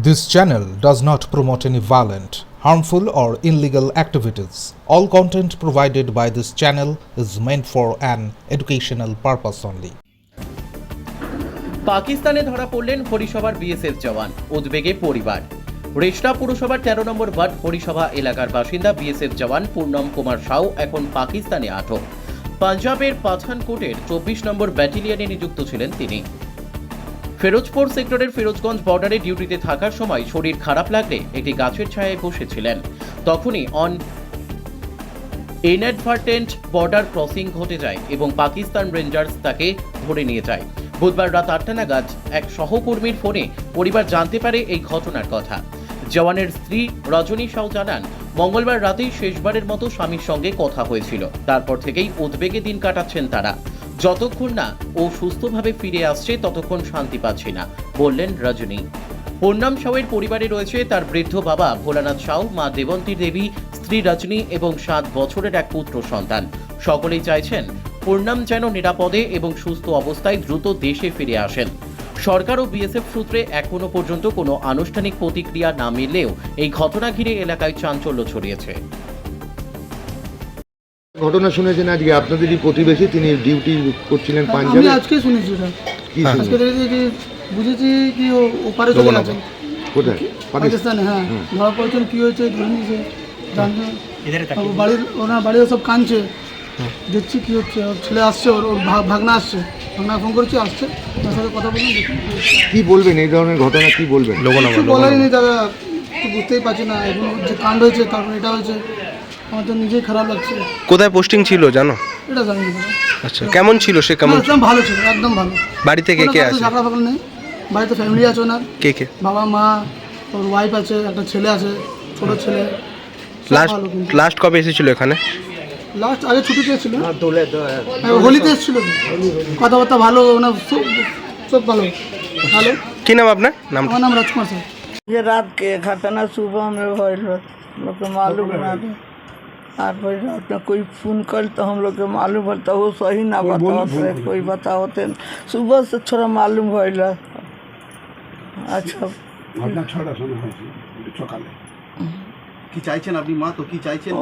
This channel does not promote any violent, harmful, or illegal activities. All content provided by this channel is meant for an educational purpose only. পাকিস্তানে ধরা পড়লেন হরিসভার BSF জওয়ান, উদ্বেগে পরিবার। রেশনা পুরসভার ১৩ নম্বর word Harisabha এলাকার বাসিন্দা BSF জওয়ান পূর্ণম কুমার সাউ এখন পাকিস্তানে আটক। পাঞ্জাবের পাঠানকোটের ২৪ নম্বর ব্যাটালিয়নে নিযুক্ত ছিলেন তিনি। ফিরোজপুর সেক্টরের ফিরোজগঞ্জ বর্ডারে ডিউটিতে থাকার সময় শরীর খারাপ লাগলে একটি গাছের ছায়ায় বসেছিলেন। তখনই ইনঅ্যাডভার্টেন্ট বর্ডার ক্রসিং ঘটে যায় এবং পাকিস্তান রেঞ্জার্স তাকে ধরে নিয়ে যায়। বুধবার রাত ৮টা নাগাদ এক সহকর্মীর ফোনে পরিবার জানতে পারে এই ঘটনার কথা। জওয়ানের স্ত্রী রজনী সাউ জানান, মঙ্গলবার রাতেই শেষবারের মতো স্বামীর সঙ্গে কথা হয়েছিল। তারপর থেকেই উদ্বেগে দিন কাটাচ্ছেন তারা। যতক্ষণ না ও সুস্থভাবে ফিরে আসছে ততক্ষণ শান্তি পাচ্ছি না, বললেন রজনী। পূর্ণম সাউয়ের পরিবারে রয়েছে তার বৃদ্ধ বাবা ভোলানাথ সাউ, মা দেবন্তী দেবী, স্ত্রী রজনী এবং ৭ বছরের এক পুত্র সন্তান। সকলেই চাইছেন পূর্ণম যেন নিরাপদে এবং সুস্থ অবস্থায় দ্রুত দেশে ফিরে আসেন। সরকার ও বিএসএফ সূত্রে এখনো পর্যন্ত কোনো আনুষ্ঠানিক প্রতিক্রিয়া না মিললেও এই ঘটনা ঘিরে এলাকায় চাঞ্চল্য ছড়িয়েছে। ঘটনা শুনেছেন আজকে আপনাদেরই প্রতিবেশী, তিনি ডিউটি করছিলেন পাঞ্জাবে। আমি আজকে শুনেছি এটা। কি আজকে দেখেছি, বুঝেছি কি ও ওপারে চলে গেছেন। কোথায়? পাকিস্তানে। হ্যাঁ, ধরা পড়ছেন, কি হয়েছে ধরে নিয়েছে জানতে। বাড়ির ওনার বাড়িতে সব কাঁদছে, দেখছি কি হচ্ছে। ওর ছেলে আসছে, ওর ভাগনা আসছে, ভাগনা ফোন করেছি, আসছে, তার সাথে কথা বলুন। কি বলবেন এই ধরনের ঘটনা, কি বলবেন? কিছু বলারই নেই দাদা, কিছু বুঝতেই পারছি না। এখন যে কাণ্ড হয়েছে, তারপর এটা হয়েছে, আমার তো নিজেই খারাপ লাগছে। কোথায় পোস্টিং ছিল জানো? এটা জানি না। আচ্ছা, কেমন ছিল সে? কেমন? একদম ভালো ছিল, একদম ভালো। বাড়িতে কে কে আছে? ঝগড়া ফাগড়া নেই, বাড়িতে ফ্যামিলি আছে ওনার। কে কে? বাবা মা, ওর ওয়াইফ আছে, একটা ছেলে আছে, ছোট ছেলে। লাস্ট কবে এসেছিল এখানে? লাস্ট আগে ছুটিতে ছিল, হোলিতে এসেছিল। কথাবার্তা ভালো, ওনার সব ভালো ভালো। কি नाम আপনার? আমার নাম राजकुमार सर। ये रात के घटना सुबह में भइल लोग के मालूम ना रहे। 8 बजे रात में कोई फोन कर तो हम लोग के मालूम है, तो वो सही ना बताओ, कोई बताओते सुबह से थोड़ा मालूम भइल। আচ্ছা, ঘটনা ছড়া শোনা হয়েছে সকালে। কি চাইছেন আপনি মা? তো কি চাইছেন?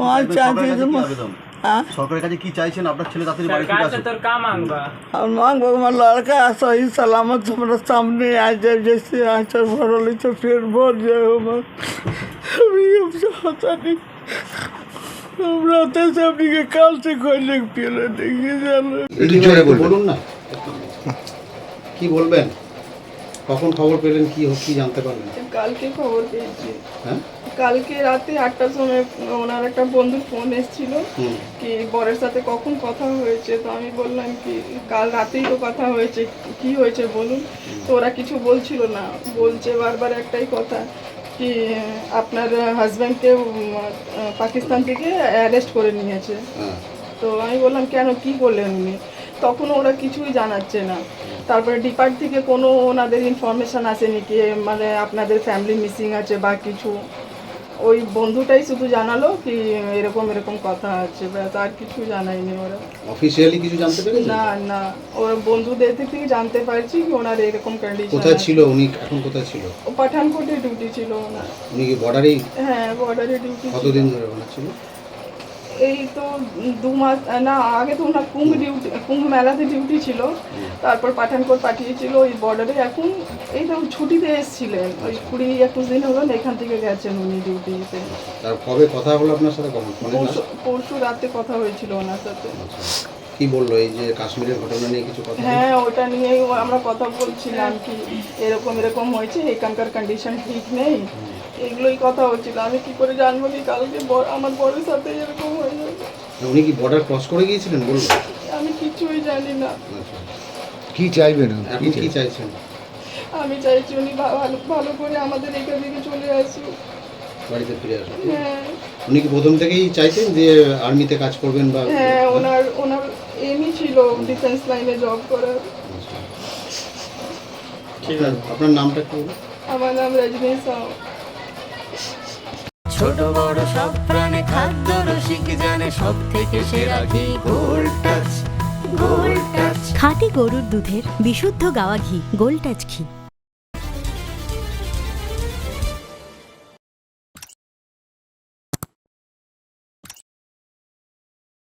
সরকারের কাছে কি চাইছেন? আপনার ছেলে তাড়াতাড়ি বাড়ি ফিরে আসুক। हम मांगो हमारा लड़का सही सलामत हमारे सामने आ जाए, जैसे आंचल भरल तो फिर भर जाए। अभी हम चाहता नहीं, हम रहते से अपनी के काल से खोलने के पिले देखिए जान। বলুন না, কি বলবেন? কখন খবর পেলেন, কি জানতে পারলেন? কালকে খবর পেয়েছি। হ্যাঁ, কালকে রাতে 8টার সময় ওনার একটা বন্ধুর ফোন এসেছিল কি বরের সাথে কখন কথা হয়েছে। তো আমি বললাম কি কাল রাতেই তো কথা হয়েছে, কি হয়েছে বলুন। তো ওরা কিছু বলছিল না, বলছে বারবার একটাই কথা কি আপনার হাজব্যান্ডকে পাকিস্তান থেকে অ্যারেস্ট করে নিয়েছে। তো আমি বললাম কেন, কি বললেন উনি? তখন ওরা কিছুই জানাচ্ছে না। তারপরে ডিপার্ট থেকে কোনো ওনাদের ইনফরমেশান আসেনি কি মানে আপনাদের ফ্যামিলি মিসিং আছে বা কিছু। ওই বন্ধুটাই শুধু জানালো কি এরকম এরকম কথা আছে, ব্যাস, আর কিছু জানায়নি ওরা। অফিশিয়ালি কিছু জানতে পেরেছেন? না না, ওর বন্ধুদের থেকে জানতে পারছি কি ওনার এরকম কন্ডিশন। কোথায় ছিল উনি? এখন কোথায় ছিল? ও পাঠানকোটে ডিউটি ছিল ওনার। উনি কি বর্ডারেই? হ্যাঁ, বর্ডারে ডিউটি। কতদিন ধরে ওনার ছিল? এই তো 2 মাস না, আগে তো ওনার কুম্ভ মেলাতে ডিউটি ছিল, তারপর পাঠানকোট পাঠিয়েছিল ওই বর্ডারে। এখন এই তো ছুটিতে এসেছিলেন, ওই 20-21 দিন হলো এখান থেকে গেছেন উনি ডিউটিতে। তার কবে কথা হলো আপনার সাথে? কখন? পরশু রাতে কথা হয়েছিল ওনার সাথে। কি বললো এই যে কাশ্মীরের ঘটনা নিয়ে কিছু কথা? হ্যাঁ, ওটা নিয়েই আমরা কথা বলছিলাম কি এরকম এরকম হয়েছে, এখানকার কন্ডিশন ঠিক নেই, এগুলোই কথা হচ্ছিল। আমি কি করে জানবো কি কালকে আমার বরের সাথে এরকম হয়ে যাবে? উনি কি বর্ডার ক্রস করে গিয়েছিলেন বলবো? আমি কিছুই জানি না। কি চাইবেন? আপনি কি চাইছেন? আমি চাইছি উনি ভালো করে আমাদের এখান থেকে চলে আসুক, বাড়িতে ফিরে আসুন। হ্যাঁ। উনি কি প্রথম থেকেই চাইতেন যে আর্মিতে কাজ করবেন বা? হ্যাঁ, ওনার এমই ছিল ডিফেন্স লাইনে জব করার। ঠিক আছে, আপনার নামটা কি? আমার নাম রজনী সাউ। ছোট বড় সব প্রাণে খাদ্য রসিক জানে সব থেকে সেরা ঘি গোল্ড টাচ। খাঁটি গরুর দুধের বিশুদ্ধ গাওয়া ঘি গোল্ড টাচ ঘি।